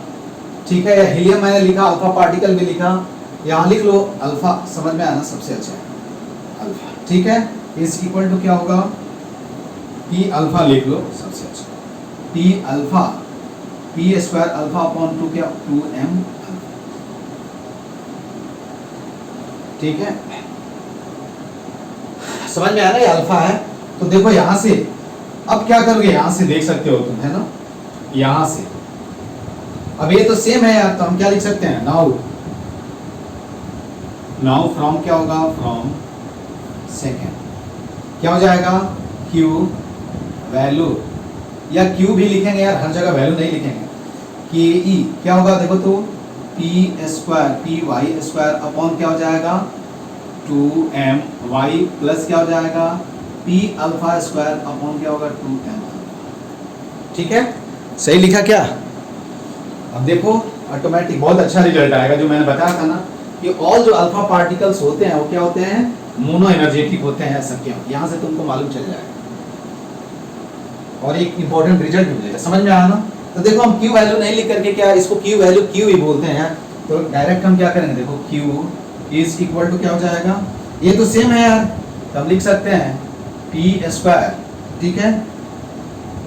ठीक है, या हीलियम मैंने लिखा, अल्फा पार्टिकल भी लिखा, यहाँ लिख लो अल्फा, समझ में आना सबसे अच्छा है अल्फा। ठीक है, इज इक्वल टू क्या होगा P अल्फा लिख लो सबसे अच्छा, P alpha P² alpha upon 2 क्या 2m। ठीक है, समझ में आया ना, ये अल्फा है। तो देखो यहां से अब क्या करोगे, यहां से देख सकते हो तुम, है ना, यहां से अब ये तो सेम है यार, तो हम क्या लिख सकते हैं नाउ फ्रॉम क्या होगा फ्रॉम सेकेंड क्या हो जाएगा Q वैल्यू, या Q भी लिखेंगे यार, हर जगह वैल्यू नहीं लिखेंगे, Ke क्या होगा देखो तो Py² अपॉन क्या हो जाएगा 2my प्लस क्या हो जाएगा P अल्फा² अपॉन क्या होगा 2m। ठीक है, सही लिखा क्या। अब देखो ऑटोमेटिक बहुत अच्छा रिजल्ट आएगा, जो मैंने बताया था ना कि ऑल जो अल्फा पार्टिकल्स होते हैं वो क्या होते हैं मोनो एनर्जेटिक होते हैं, ऐसा क्यों, यहाँ से तुमको मालूम चल जाएगा। और एक इंपॉर्टेंट रिजल्ट भी मिलेगा। समझ में आया ना? तो देखो हम क्यू वैल्यू नहीं लिख करके क्या इसको क्यू वैल्यू क्यू ही बोलते हैं यार, तो डायरेक्ट हम क्या करेंगे, देखो क्यू इज इक्वल टू क्या हो जाएगा, ये तो सेम है यार, तो हम लिख सकते हैं पी स्क्वायर, ठीक है,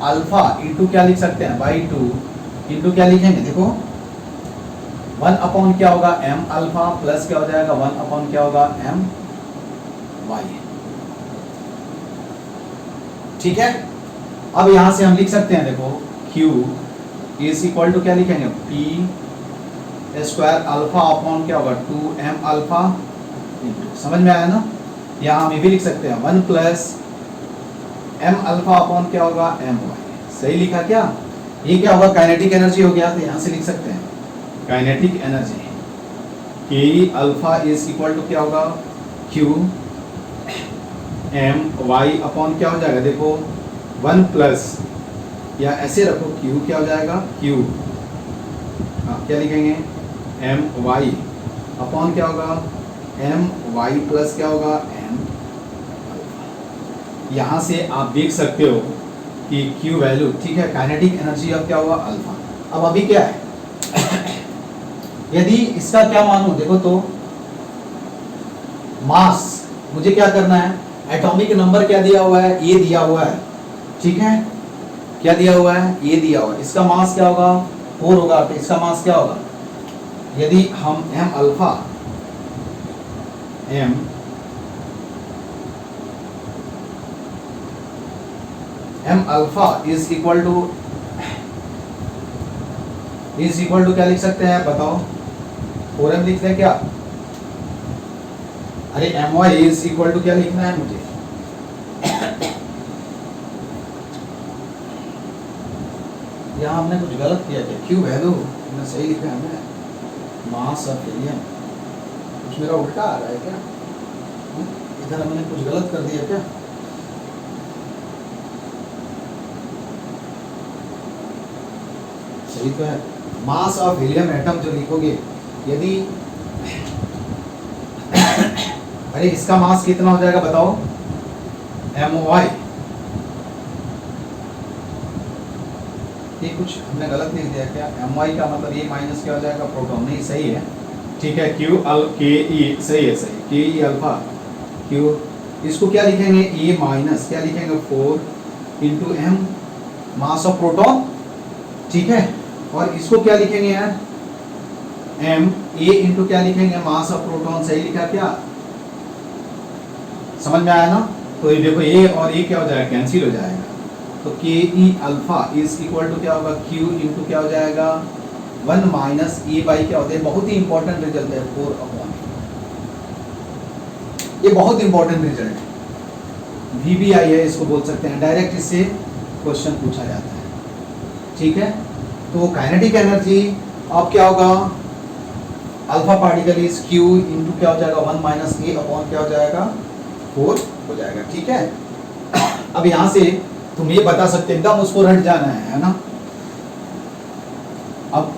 अल्फा इंटू क्या लिख सकते हैं बाई टू इंटू क्या लिखेंगे, देखो 1 अपॉन क्या होगा एम अल्फा प्लस क्या हो जाएगा 1 अपॉन क्या होगा एम वाई। ठीक है, अब यहां से हम लिख सकते हैं, देखो Q इज इक्वल टू क्या लिखेंगे P स्क्वायर अल्फा अपॉन क्या होगा 2m अल्फा इंटू, समझ में आया ना? यहाँ हम ये भी लिख सकते हैं 1 प्लस m अल्फा अपॉन क्या होगा m वाई। सही लिखा क्या? ये क्या होगा काइनेटिक एनर्जी हो गया, तो यहाँ से लिख सकते हैं kinetic energy K alpha is equal to क्या होगा Q m वाई अपॉन क्या हो जाएगा, देखो 1 प्लस या ऐसे रखो Q क्या हो जाएगा Q, हाँ क्या लिखेंगे m वाई अपॉन क्या होगा m वाई प्लस क्या होगा m। यहाँ से आप देख सकते हो कि Q वैल्यू, ठीक है, काइनेटिक एनर्जी अब क्या होगा अल्फा। अब अभी क्या है यदि इसका क्या मानूं, देखो तो मास मुझे क्या करना है, एटॉमिक नंबर क्या दिया हुआ है, ये दिया हुआ है, ठीक है, क्या दिया हुआ है, ये दिया हुआ है, इसका मास क्या होगा 4 होगा, तो इसका मास क्या होगा, यदि हम m alpha m alpha is equal to क्या लिख सकते हैं बताओ, 4m लिखते हैं क्या, अरे M Y is equal to क्या लिखना है मुझे, यहाँ हमने कुछ गलत किया क्या, क्यू वैल्यू हमने सही लिखा है, हमने मास ऑफ हीलियम, कुछ मेरा उल्टा आ रहा है क्या, इधर हमने कुछ गलत कर दिया क्या, सही तो है, मास ऑफ हीलियम एटम जो लिखोगे, यदि अरे इसका मास कितना हो जाएगा बताओ एम वाई, ये कुछ हमने गलत नहीं दिया क्या, एम वाई का मतलब ये माइनस क्या हो जाएगा प्रोटॉन, नहीं सही है, ठीक है, क्यू अल के ई सही है, सही के ई अल्फा क्यू, इसको क्या लिखेंगे ए माइनस क्या लिखेंगे 4 into M mass of proton, ठीक है, और इसको क्या लिखेंगे यार एम ए इंटू क्या लिखेंगे मास ऑफ प्रोटॉन, सही लिखा क्या, समझ में आया ना? तो ये देखो ये और ये क्या हो जाएगा कैंसिल हो जाएगा, तो के ई अल्फा इज इक्वल टू क्या होगा क्यू इंटू क्या हो जाएगा 1 माइनस ए बाई क्या होता है, बहुत ही इंपॉर्टेंट रिजल्ट है 4 अपॉन, ये बहुत इंपॉर्टेंट रिजल्ट है, VBI है इसको बोल सकते हैं, डायरेक्ट इससे क्वेश्चन पूछा जाता है, ठीक है। तो काइनेटिक एनर्जी अब क्या होगा, alpha particle is Q into क्या हो जाएगा 1 माइनस ए अपॉन क्या हो जाएगा 4 हो जाएगा, ठीक है। अब यहाँ से तुम ये बता सकते एकदम उसको रट जाना है ना। अब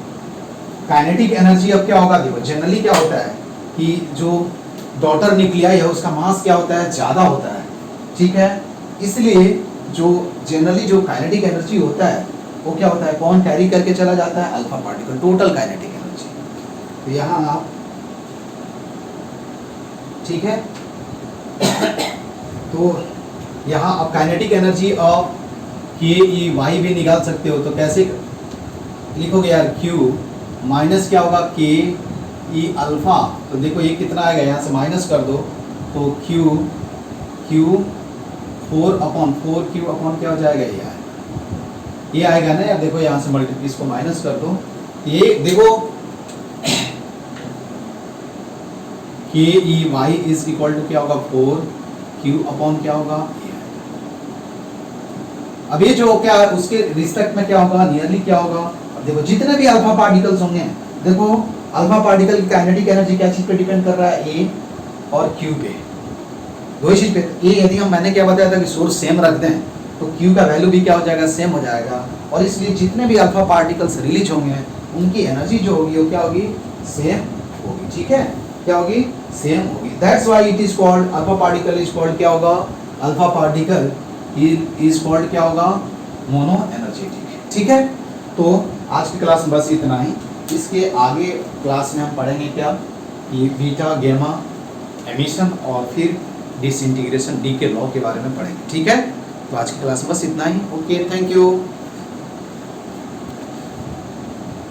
काइनेटिक एनर्जी अब क्या होगा, देखो जनरली क्या होता है कि जो डॉटर न्यूक्लियाई है उसका मास क्या होता है ज़्यादा होता है, ठीक है, इसलिए जो जनरली जो काइनेटिक एनर्जी होता है वो क्या होता है, कौन कैरी करके चला जाता है, alpha particle, total kinetic energy. तो यहाँ आप, ठीक है, तो यहाँ आप काइनेटिक एनर्जी ऑफ के ई वाई भी निकाल सकते हो, तो कैसे लिखोगे यार, क्यू माइनस क्या होगा के ई अल्फा, तो देखो ये कितना आएगा, यहाँ से माइनस कर दो तो क्यू 4 अपॉन 4 क्यू अपॉन क्या हो जाएगा, ये आएगा ना यार, देखो यहाँ से मल्टीप्लाई इसको माइनस कर दो, ये देखो K E Y is equal to क्या होगा 4 क्यू अपॉन क्या होगा, अब ये जो क्या है उसके रिस्पेक्ट में क्या होगा, नियरली क्या होगा, अब देखो जितने भी अल्फा पार्टिकल्स होंगे, देखो अल्फा पार्टिकल की काइनेटिक एनर्जी क्या चीज पे डिपेंड कर रहा है, ए और क्यू पे, दो ही चीज पे। ए यदि हम मैंने क्या बताया था कि सोर्स सेम रख दें तो क्यू का वैल्यू भी क्या हो जाएगा, सेम हो जाएगा, और इसलिए जितने भी अल्फा पार्टिकल्स रिलीज होंगे उनकी एनर्जी जो होगी वो क्या होगी, सेम होगी, ठीक है, क्या होगी, सेम होगी। That's why it is called alpha particle is called क्या होगा, अल्फा पार्टिकल इज कॉल्ड क्या होगा, मोनो एनर्जेटिक। ठीक है, तो आज की क्लास में बस इतना ही। इसके आगे क्लास में हम पढ़ेंगे क्या कि बीटा गामा एमिशन और फिर डिसइंटीग्रेशन डी के लॉ के बारे में पढ़ेंगे। ठीक है, तो आज की क्लास में बस इतना ही। Okay, thank you.